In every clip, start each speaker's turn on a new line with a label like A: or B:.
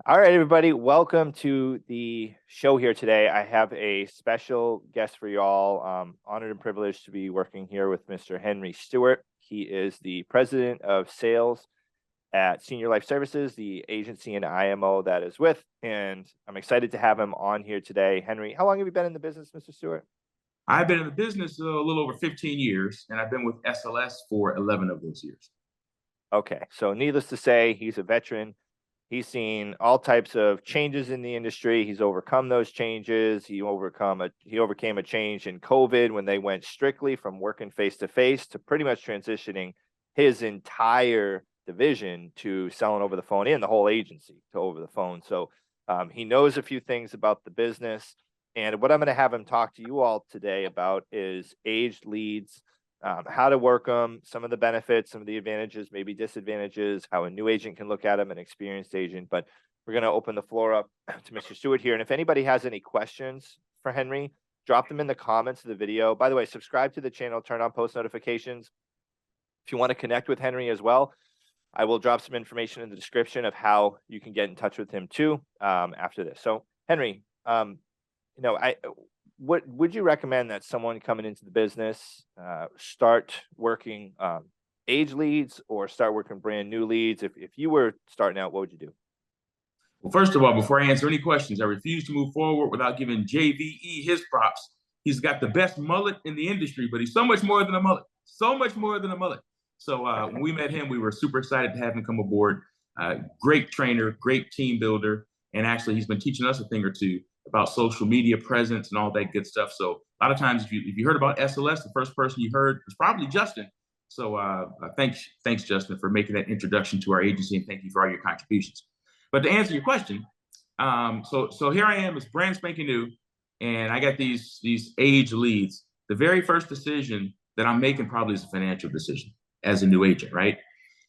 A: All right, everybody, welcome to the show here today. I have a special guest for y'all. Honored and privileged to be working here with Mr. Henry Stewart. He is the president of sales at Senior Life Services, the agency and IMO that is with, and I'm excited to have him on here today. Henry, how long have you been in the business, Mr. Stewart?
B: I've been in the business a little over 15 years, and I've been with SLS for 11 of those years.
A: Okay, so needless to say, he's a veteran. He's seen all types of changes in the industry. He's overcome those changes. He overcame a change in COVID when they went strictly from working face to face to pretty much transitioning his entire division to selling over the phone and the whole agency to over the phone. So he knows a few things about the business. And what I'm going to have him talk to you all today about is aged leads, how to work them, some of the benefits, some of the advantages, maybe disadvantages, how a new agent can look at them, an experienced agent. But we're going to open the floor up to Mr. Stewart here. And if anybody has any questions for Henry, drop them in the comments of the video. By the way, subscribe to the channel, turn on post notifications. If you want to connect with Henry as well, I will drop some information in the description of how you can get in touch with him too after this. So Henry, what would you recommend that someone coming into the business start working age leads or start working brand new leads? If you were starting out, what would you do?
B: Well, first of all, before I answer any questions, I refuse to move forward without giving JVE his props. He's got the best mullet in the industry, but he's so much more than a mullet. So much more than a mullet. So when we met him, we were super excited to have him come aboard. Great trainer, great team builder. And actually, he's been teaching us a thing or two about social media presence and all that good stuff. So a lot of times, if you heard about SLS, the first person you heard was probably Justin. So thanks, Justin, for making that introduction to our agency, and thank you for all your contributions. But to answer your question, so here I am, it's brand spanking new, and I got these age leads. The very first decision that I'm making probably is a financial decision as a new agent, right?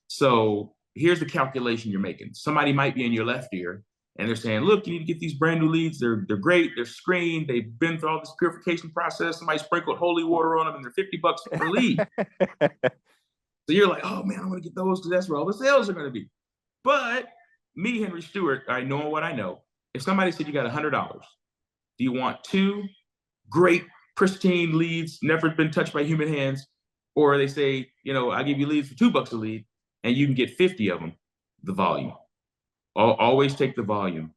B: So here's the calculation you're making. Somebody might be in your left ear, and they're saying, look, you need to get these brand new leads. They're great. They're screened. They've been through all this purification process. Somebody sprinkled holy water on them, and they're $50 per lead. So you're like, oh man, I want to get those because that's where all the sales are going to be. But me, Henry Stewart, I know what I know. If somebody said you got $100, do you want two great, pristine leads, never been touched by human hands? Or they say, I give you leads for $2 a lead, and you can get 50 of them, the volume. Always take the volume.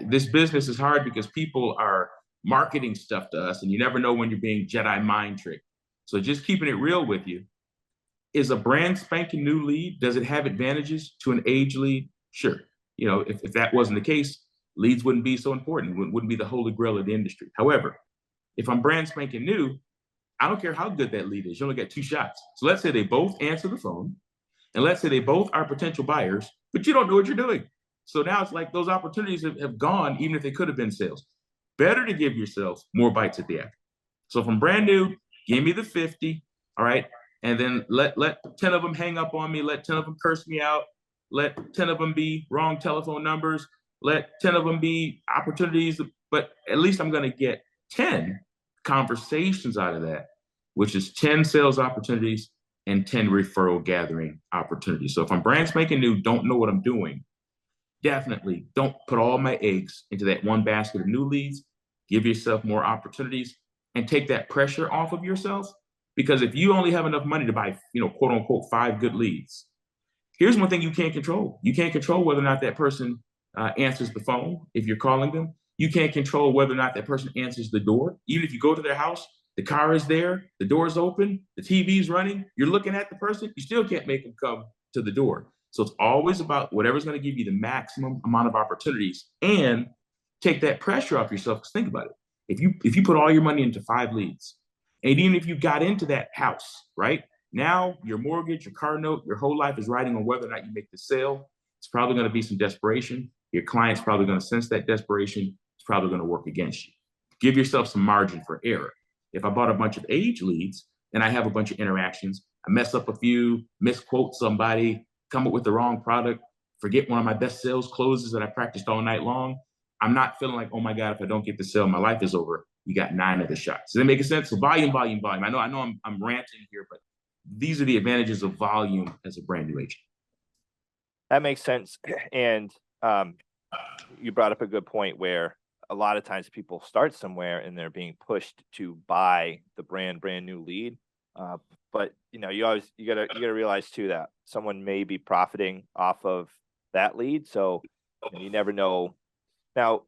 B: This business is hard because people are marketing stuff to us, and you never know when you're being Jedi mind tricked. So just keeping it real with you, is a brand spanking new lead, does it have advantages to an age lead? Sure. If that wasn't the case, leads wouldn't be so important, wouldn't be the holy grail of the industry. However, if I'm brand spanking new, I don't care how good that lead is. You only get 2 shots. So let's say they both answer the phone, and let's say they both are potential buyers, but you don't know what you're doing. So now it's like those opportunities have gone, even if they could have been sales. Better to give yourself more bites at the apple. So from brand new, give me the 50, all right? And then let 10 of them hang up on me, let 10 of them curse me out, let 10 of them be wrong telephone numbers, let 10 of them be opportunities, but at least I'm going to get 10 conversations out of that, which is 10 sales opportunities and 10 referral gathering opportunities. So if I'm brand spanking new, don't know what I'm doing, definitely don't put all my eggs into that one basket of new leads. Give yourself more opportunities and take that pressure off of yourself. Because if you only have enough money to buy, quote unquote, 5 good leads, here's one thing you can't control. You can't control whether or not that person answers the phone if you're calling them. You can't control whether or not that person answers the door. Even if you go to their house, the car is there, the door is open, the TV's running, you're looking at the person, you still can't make them come to the door. So it's always about whatever's going to give you the maximum amount of opportunities and take that pressure off yourself. Because think about it. If you put all your money into 5 leads, and even if you got into that house, right? Now your mortgage, your car note, your whole life is riding on whether or not you make the sale. It's probably going to be some desperation. Your client's probably going to sense that desperation. It's probably going to work against you. Give yourself some margin for error. If I bought a bunch of age leads and I have a bunch of interactions, I mess up a few, misquote somebody, come up with the wrong product, forget one of my best sales closes that I practiced all night long, I'm not feeling like, oh my God, if I don't get the sale, my life is over. You got 9 of the shots. Does that make sense? So volume. I know I'm ranting here, but these are the advantages of volume as a brand new agent.
A: That makes sense. And you brought up a good point where a lot of times people start somewhere and they're being pushed to buy the brand new lead. But you gotta realize too that someone may be profiting off of that lead. So you never know. Now,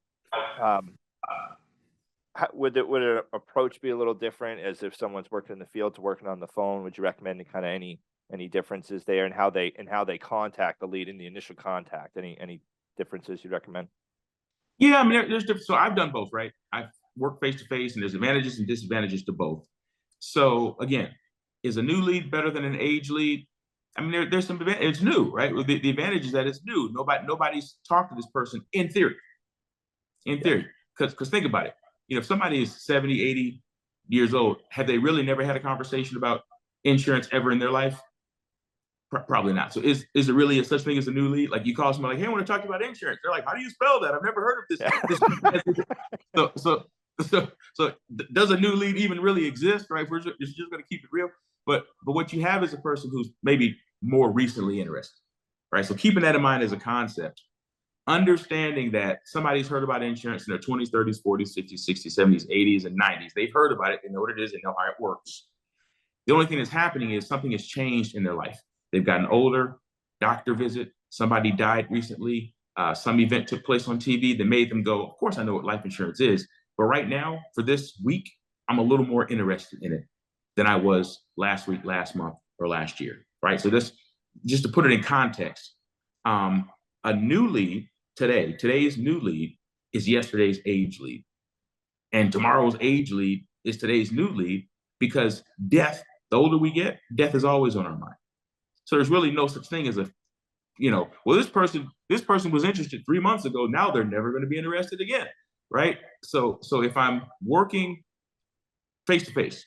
A: would an approach be a little different as if someone's working in the field to working on the phone? Would you recommend kind of any differences there and how they contact the lead in the initial contact? Any differences you'd recommend?
B: Yeah, I mean, there's different. So I've done both, right? I've worked face to face, and there's advantages and disadvantages to both. So again, is a new lead better than an age lead? I mean, there's some. It's new, right? The advantage is that it's new. Nobody's talked to this person in theory. In theory, because think about it. If somebody is 70, 80 years old, have they really never had a conversation about insurance ever in their life? Probably not. So is there really a such thing as a new lead? Like you call somebody like, hey, I want to talk to you about insurance. They're like, how do you spell that? I've never heard of this. So does a new lead even really exist? Right? We're just going to keep it real. But what you have is a person who's maybe more recently interested, right? So keeping that in mind as a concept, understanding that somebody's heard about insurance in their 20s, 30s, 40s, 50s, 60s, 70s, 80s, and 90s. They've heard about it. They know what it is. They know how it works. The only thing that's happening is something has changed in their life. They've gotten older, doctor visit, somebody died recently, some event took place on TV that made them go, of course I know what life insurance is, but right now, for this week, I'm a little more interested in it than I was last week, last month, or last year, right? So this, just to put it in context, a new lead today's new lead is yesterday's age lead. And tomorrow's age lead is today's new lead, because death, the older we get, death is always on our mind. So there's really no such thing as well, this person was interested 3 months ago. Now they're never going to be interested again, right? So if I'm working face to face,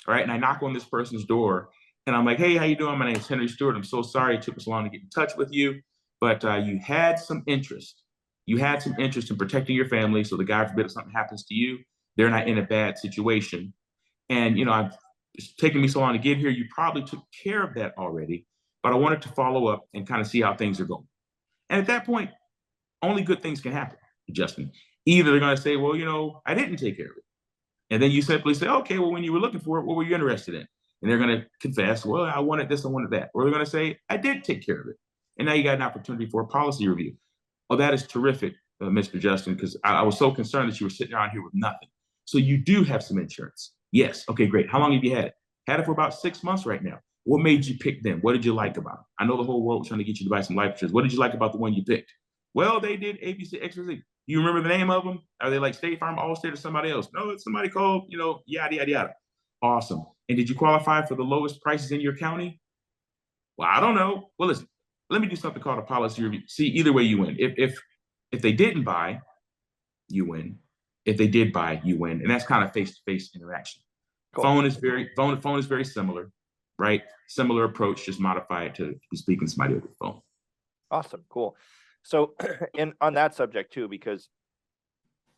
B: right, and I knock on this person's door and I'm like, hey, how you doing? My name is Henry Stewart. I'm so sorry it took us long to get in touch with you, but you had some interest. You had some interest in protecting your family. So the God forbid if something happens to you, they're not in a bad situation. And it's taken me so long to get here. You probably took care of that already. But I wanted to follow up and kind of see how things are going. And at that point, only good things can happen, Justin. Either they're going to say, well, I didn't take care of it. And then you simply say, okay, well, when you were looking for it, what were you interested in? And they're going to confess, well, I wanted this, I wanted that. Or they're going to say, I did take care of it. And now you got an opportunity for a policy review. Oh, that is terrific, Mr. Justin, because I was so concerned that you were sitting around here with nothing. So you do have some insurance. Yes. Okay, great. How long have you had it? Had it for about 6 months right now. What made you pick them? What did you like about it? I know the whole world was trying to get you to buy some life insurance. What did you like about the one you picked? Well, they did ABC, XYZ. You remember the name of them? Are they like State Farm, Allstate, or somebody else? No, it's somebody called, yada, yada, yada. Awesome. And did you qualify for the lowest prices in your county? Well, I don't know. Well, listen, let me do something called a policy review. See, either way you win. If they didn't buy, you win. If they did buy, you win. And that's kind of face-to-face interaction. Cool. Phone is very similar. Right? Similar approach, just modify it to be speaking to somebody over the phone.
A: Awesome. Cool. So on that subject too, because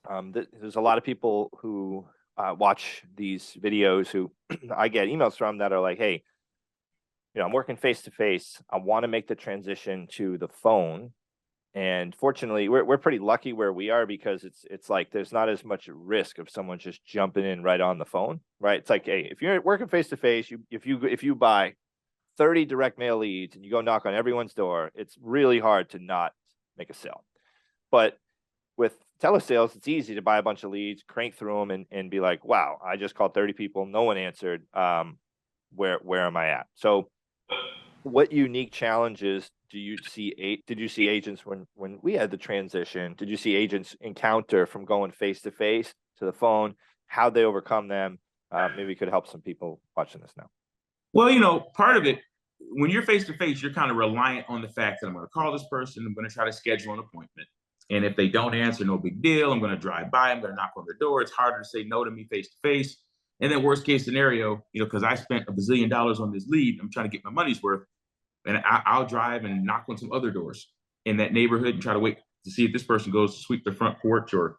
A: there's a lot of people who watch these videos who I get emails from that are like, hey, I'm working face to face. I want to make the transition to the phone. And fortunately, we're pretty lucky where we are, because it's like there's not as much risk of someone just jumping in right on the phone, right? It's like, hey, if you're working face to face, if you buy 30 direct mail leads and you go knock on everyone's door, it's really hard to not make a sale. But with telesales, it's easy to buy a bunch of leads, crank through them, and be like, wow, I just called 30 people, no one answered. Where am I at? So what unique challenges did you see agents when we had the transition? Did you see agents encounter from going face to face to the phone? How they overcome them? Maybe we could help some people watching this now.
B: Well, part of it, when you're face to face, you're kind of reliant on the fact that I'm going to call this person. I'm going to try to schedule an appointment. And if they don't answer, no big deal. I'm going to drive by. I'm going to knock on their door. It's harder to say no to me face to face. And then worst case scenario, because I spent $1 bazillion on this lead, I'm trying to get my money's worth. And I'll drive and knock on some other doors in that neighborhood and try to wait to see if this person goes to sweep their front porch or,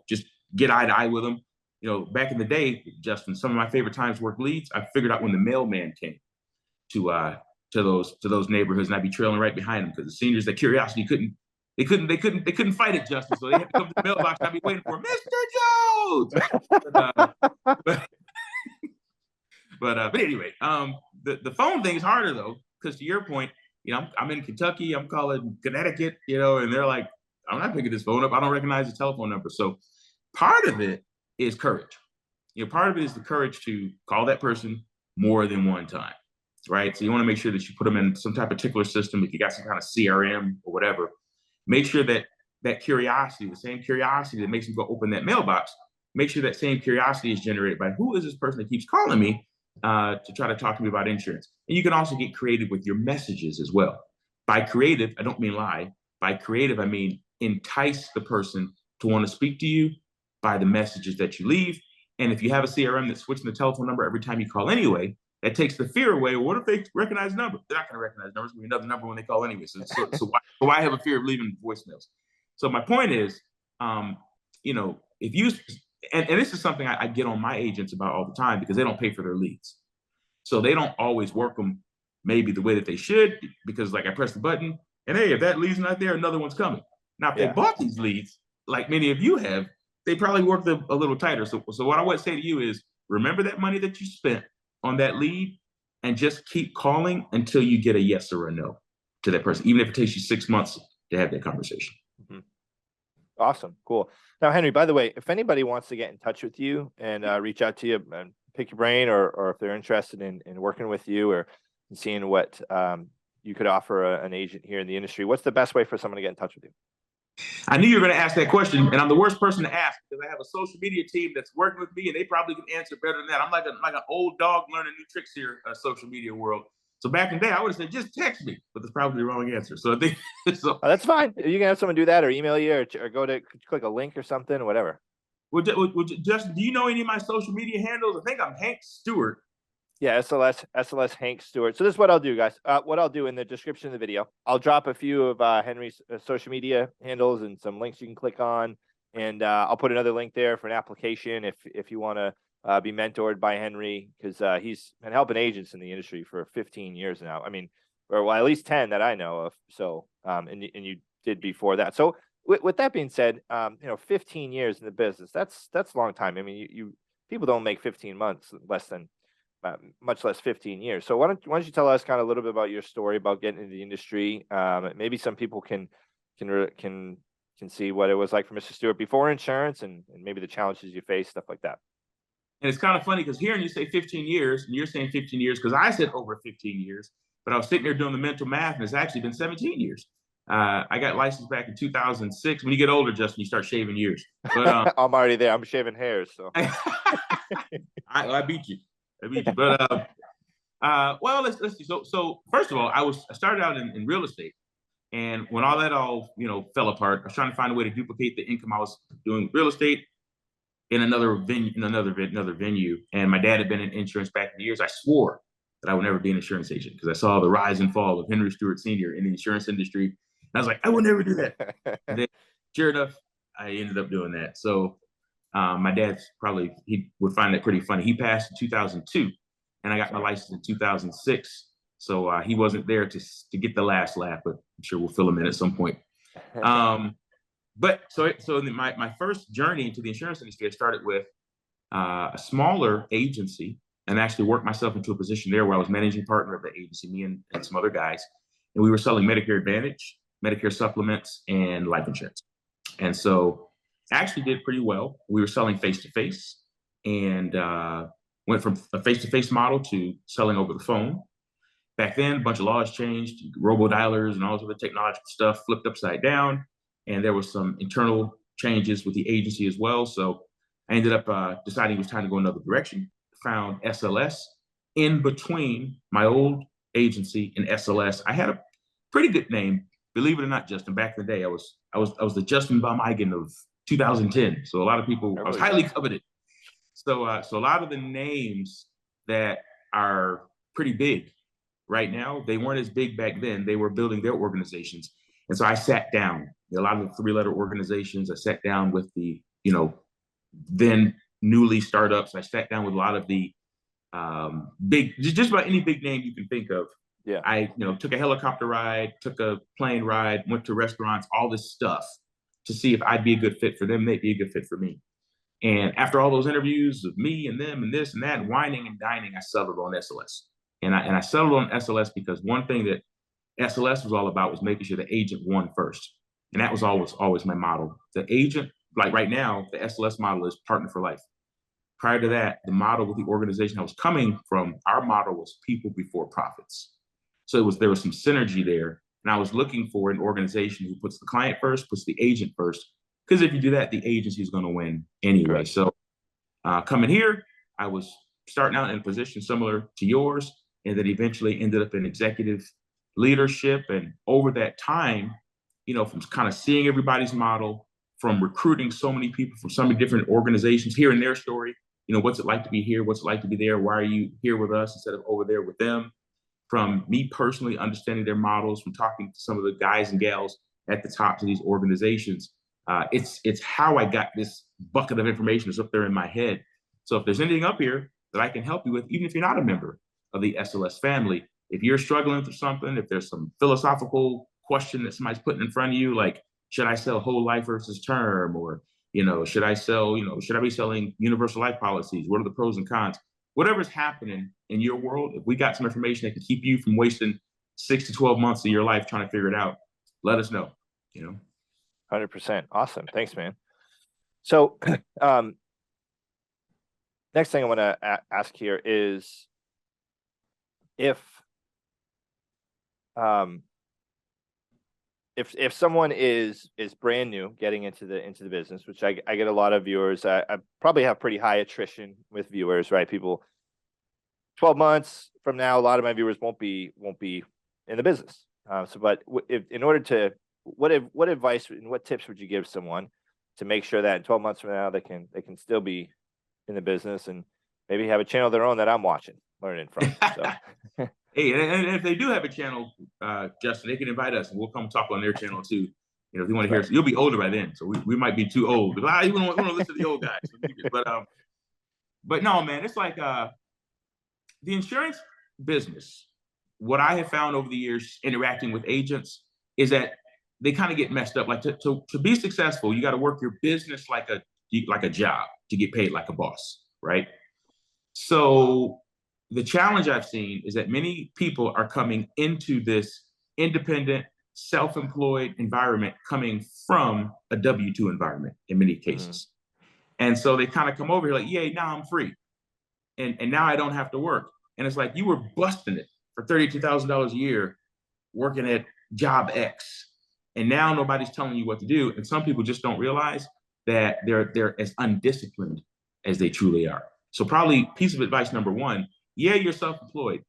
B: just get eye to eye with them. Back in the day, Justin, some of my favorite times to work leads, I figured out when the mailman came to those neighborhoods, and I'd be trailing right behind them, because the seniors, that curiosity couldn't they couldn't fight it, Justin. So they had to come to the mailbox. I'd be waiting for Mr. Jones. But, but anyway, the phone thing is harder though, because to your point, I'm in Kentucky, I'm calling Connecticut, and they're like, I'm not picking this phone up. I don't recognize the telephone number. So part of it is courage. Part of it is the courage to call that person more than one time, right? So you want to make sure that you put them in some type of tickler system. If you got some kind of CRM or whatever, make sure that curiosity, the same curiosity that makes you go open that mailbox, make sure that same curiosity is generated by who is this person that keeps calling me to try to talk to me about insurance. And you can also get creative with your messages as well. By creative, I don't mean lie. By creative, I mean entice the person to want to speak to you by the messages that you leave. And if you have a CRM that's switching the telephone number every time you call anyway, that takes the fear away. What if they recognize the number? They're not going to recognize numbers. It's going to be another number when they call anyway. So why have a fear of leaving voicemails? So my point is, if you, and this is something I get on my agents about all the time because they don't pay for their leads. So they don't always work them maybe the way that they should, because like I press the button and hey, if that lead's not there, another one's coming. Now, if they bought these leads, like many of you have, they probably worked them a little tighter. So what I would say to you is remember that money that you spent on that lead and just keep calling until you get a yes or a no to that person, even if it takes you 6 months to have that conversation.
A: Mm-hmm. Awesome. Cool. Now, Henry, by the way, if anybody wants to get in touch with you and reach out to you and pick your brain, or if they're interested in working with you or seeing what you could offer an agent here in the industry, what's the best way for someone to get in touch with you?
B: I knew you were going to ask that question, and I'm the worst person to ask because I have a social media team that's working with me, and they probably can answer better than that. I'm like an old dog learning new tricks here, social media world. So back in the day, I would have said, just text me, but that's probably the wrong answer. So I think
A: Oh, that's fine. You can have someone do that or email you or go to click a link or something, whatever.
B: Well, Justin, do you know any of my social media handles? I think I'm Hank Stewart.
A: Yeah, SLS Hank Stewart. So this is what I'll do, guys. What I'll do in the description of the video, I'll drop a few of Henry's social media handles and some links you can click on. And I'll put another link there for an application if you want to be mentored by Henry, because he's been helping agents in the industry for 15 years now. I mean, or well, at least 10 that I know of. So, and you did before that. So with that being said, 15 years in the business, that's a long time. I mean, you people don't make 15 months less than much less 15 years. So why don't you tell us kind of a little bit about your story about getting into the industry? Maybe some people can see what it was like for Mr. Stewart before insurance and maybe the challenges you face, stuff like that.
B: And it's kind of funny because hearing you say 15 years and you're saying 15 years because I said over 15 years, but I was sitting there doing the mental math and it's actually been 17 years. I got licensed back in 2006. When you get older, Justin, you start shaving years. But
A: I'm already there. I'm shaving hairs. So
B: I beat you. But well, let's see. So first of all, I started out in real estate, and when all that fell apart, I was trying to find a way to duplicate the income I was doing with real estate in another venue. And my dad had been in insurance back in the years. I swore that I would never be an insurance agent because I saw the rise and fall of Henry Stewart Sr. in the insurance industry. And I was like, I would never do that. And then, sure enough, I ended up doing that. So my dad's he would find that pretty funny. He passed in 2002 and I got my license in 2006. So he wasn't there to get the last laugh, but I'm sure we'll fill him in at some point. But so my first journey into the insurance industry, I started with a smaller agency and actually worked myself into a position there where I was managing partner of the agency, me and some other guys. And we were selling Medicare Advantage, Medicare supplements, and life insurance. And so actually did pretty well. We were selling face-to-face and went from a face-to-face model to selling over the phone. Back then, a bunch of laws changed, robo-dialers and all this other technological stuff flipped upside down. And there was some internal changes with the agency as well. So I ended up deciding it was time to go another direction. Found SLS. In between my old agency and SLS, I had a pretty good name. Believe it or not, Justin, back in the day, I was the Justin Van Eigen of 2010. So a lot of people, I was highly coveted. So a lot of the names that are pretty big right now, they weren't as big back then. They were building their organizations. And so I sat down, a lot of the 3-letter organizations, I sat down with the, then newly startups. I sat down with a lot of the big, just about any big name you can think of
A: Yeah.
B: I, took a helicopter ride, took a plane ride, went to restaurants, all this stuff to see if I'd be a good fit for them. They'd be a good fit for me. And after all those interviews of me and them and this and that, and whining and dining, I settled on SLS. And I settled on SLS because one thing that SLS was all about was making sure the agent won first. And that was always my model. The agent, like right now, the SLS model is partner for life. Prior to that, the model with the organization I was coming from, our model was people before profits. So there was some synergy there. And I was looking for an organization who puts the client first, puts the agent first. Because if you do that, the agency is going to win anyway.
A: Correct.
B: So coming here, I was starting out in a position similar to yours, and then eventually ended up in executive leadership. And over that time, from kind of seeing everybody's model, from recruiting so many people from so many different organizations, hearing their story, what's it like to be here? What's it like to be there? Why are you here with us instead of over there with them? From me personally understanding their models, from talking to some of the guys and gals at the tops of these organizations, it's how I got this bucket of information that's up there in my head. So if there's anything up here that I can help you with, even if you're not a member of the SLS family, if you're struggling through something, if there's some philosophical question that somebody's putting in front of you, like, should I sell whole life versus term? Or, should I be selling universal life policies? What are the pros and cons? Whatever's happening in your world, if we got some information that can keep you from wasting 6 to 12 months of your life trying to figure it out, let us know,
A: 100%. Awesome. Thanks, man. So, next thing I want to ask here is if someone is brand new getting into the business, which I get a lot of viewers, I probably have pretty high attrition with viewers, right? People 12 months from now, a lot of my viewers won't be in the business. But what advice and what tips would you give someone to make sure that in 12 months from now they can still be in the business and maybe have a channel of their own that I'm learning from? So.
B: Hey, and if they do have a channel, Justin, they can invite us and we'll come talk on their channel too. If you want to hear us, you'll be older by then, so we might be too old. You want to listen to the old guys, but no, man, it's like the insurance business. What I have found over the years interacting with agents is that they kind of get messed up. Like to be successful, you got to work your business like a job to get paid like a boss, right? So the challenge I've seen is that many people are coming into this independent, self-employed environment coming from a W-2 environment in many cases. And so they kind of come over here like, yay, now I'm free. And now I don't have to work. And it's like, you were busting it for $32,000 a year working at job X. And now nobody's telling you what to do. And some people just don't realize that they're as undisciplined as they truly are. So probably piece of advice number one, yeah, you're self-employed.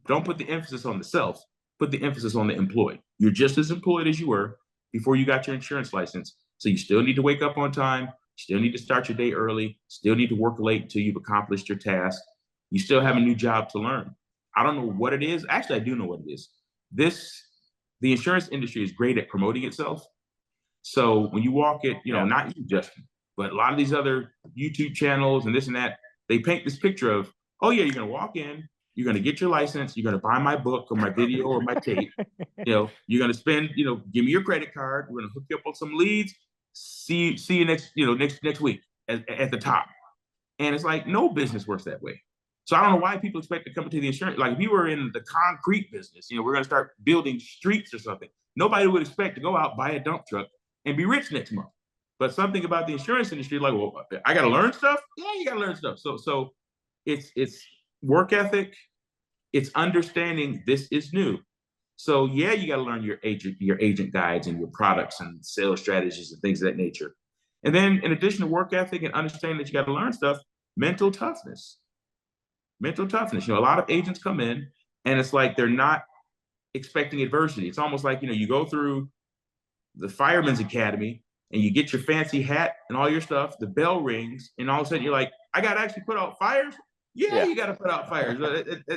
B: Don't put the emphasis on the self, put the emphasis on the employed. You're just as employed as you were before you got your insurance license. So you still need to wake up on time, still need to start your day early, still need to work late until you've accomplished your task. You still have a new job to learn. I don't know what it is. Actually, I do know what it is. The insurance industry is great at promoting itself. So when you walk it, not you, Justin, but a lot of these other YouTube channels and this and that, they paint this picture of, oh yeah, you're going to walk in, you're going to get your license, you're going to buy my book or my video or my tape. You're going to spend, give me your credit card. We're going to hook you up on some leads. See you next week at the top. And it's like, no business works that way. So I don't know why people expect to come into the insurance. Like if you were in the concrete business, we're going to start building streets or something. Nobody would expect to go out, buy a dump truck and be rich next month. But something about the insurance industry, like, well, I got to learn stuff. Yeah, you got to learn stuff. So it's work ethic. It's understanding this is new. So yeah, you got to learn your agent guides and your products and sales strategies and things of that nature. And then in addition to work ethic and understanding that you got to learn stuff, mental toughness. A lot of agents come in and it's like they're not expecting adversity. It's almost like, you go through the fireman's academy and you get your fancy hat and all your stuff, the bell rings, and all of a sudden you're like, I got to actually put out fires? Yeah. You got to put out fires.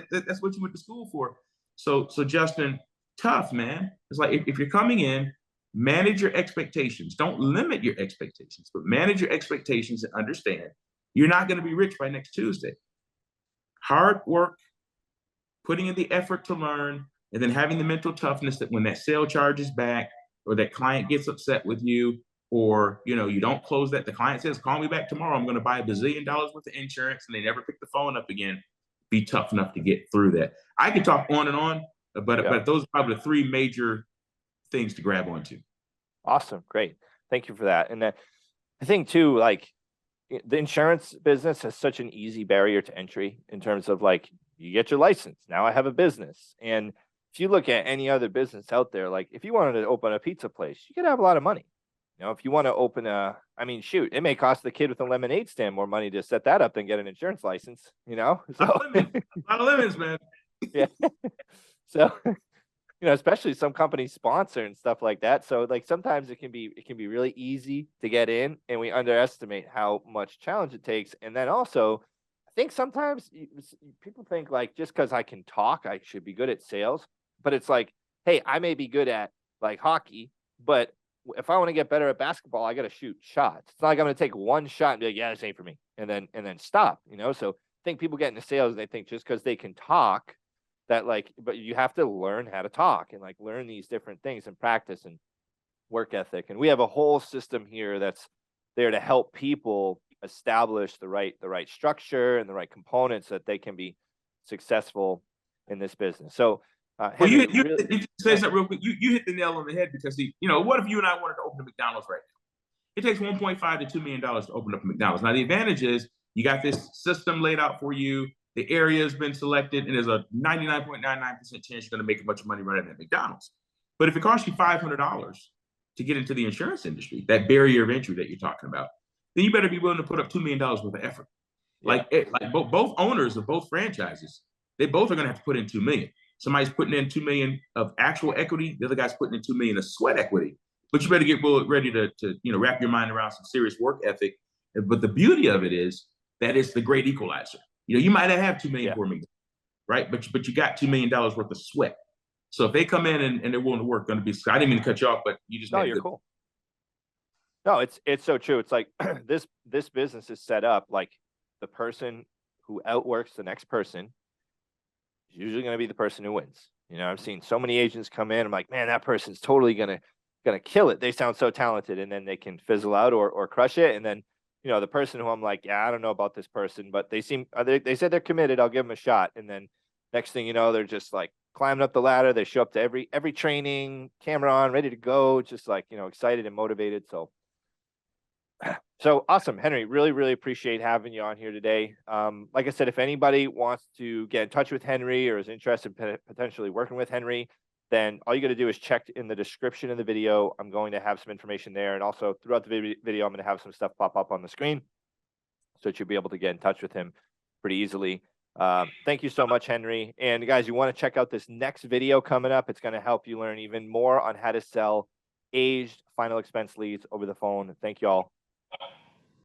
B: That's what you went to school for. So Justin, tough, man. It's like if you're coming in, manage your expectations. Don't limit your expectations, but manage your expectations and understand you're not going to be rich by next Tuesday. Hard work, putting in the effort to learn, and then having the mental toughness that when that sale charges back or that client gets upset with you, or you don't close that, the client says, call me back tomorrow, I'm going to buy $1 bazillion worth of insurance, and they never pick the phone up again. Be tough enough to get through that. I could talk on and on, but those are probably the three major things to grab onto.
A: Awesome. Great. Thank you for that. And I think too, like, the insurance business has such an easy barrier to entry in terms of, like, you get your license. Now I have a business. And if you look at any other business out there, like if you wanted to open a pizza place, you could have a lot of money. If you want to open shoot, it may cost the kid with a lemonade stand more money to set that up than get an insurance license, So
B: a lot of lemons, man.
A: Yeah. So, especially some companies sponsor and stuff like that. So like sometimes it can be really easy to get in, and we underestimate how much challenge it takes. And then also, I think sometimes people think like, just because I can talk, I should be good at sales. But it's like, hey, I may be good at like hockey, but if I want to get better at basketball, I got to shoot shots. It's not like I'm going to take one shot and be like, yeah, this ain't for me, and then stop. So I think people get into sales and they think just because they can talk, that like, but you have to learn how to talk and like learn these different things and practice and work ethic. And we have a whole system here that's there to help people establish the right structure and the right components that they can be successful in this business. So Henry,
B: you say something real quick. You hit the nail on the head, because what if you and I wanted to open a McDonald's right now? It takes $1.5 to $2 million to open up a McDonald's. Now the advantage is you got this system laid out for you. The area has been selected, and there's a 99.99% chance you're going to make a bunch of money running at McDonald's. But if it costs you $500 to get into the insurance industry, that barrier of entry that you're talking about, then you better be willing to put up $2 million worth of effort. Yeah. Like both owners of both franchises, they both are going to have to put in $2 million. Somebody's putting in $2 million of actual equity. The other guy's putting in $2 million of sweat equity. But you better get ready to wrap your mind around some serious work ethic. But the beauty of it is that it's the great equalizer. You might not have $2 million for me, right? But you got $2 million worth of sweat. So if they come in and they're willing to work, going to be. I didn't mean to cut you off, but you just.
A: No, you're cool. No, it's so true. It's like this business is set up like the person who outworks the next person is usually going to be the person who wins. I've seen so many agents come in. I'm like, man, that person's totally gonna kill it. They sound so talented, and then they can fizzle out or crush it, and then. The person who I'm like, yeah, I don't know about this person, but they seem, they said they're committed. I'll give them a shot. And then next thing you know, they're just like climbing up the ladder. They show up to every training, camera on, ready to go, just like, excited and motivated. So awesome, Henry, really, really appreciate having you on here today. Like I said, if anybody wants to get in touch with Henry or is interested in potentially working with Henry, then all you got to do is check in the description of the video. I'm going to have some information there. And also throughout the video, I'm going to have some stuff pop up on the screen so that you'll be able to get in touch with him pretty easily. Thank you so much, Henry. And guys, you want to check out this next video coming up. It's going to help you learn even more on how to sell aged final expense leads over the phone. Thank you all.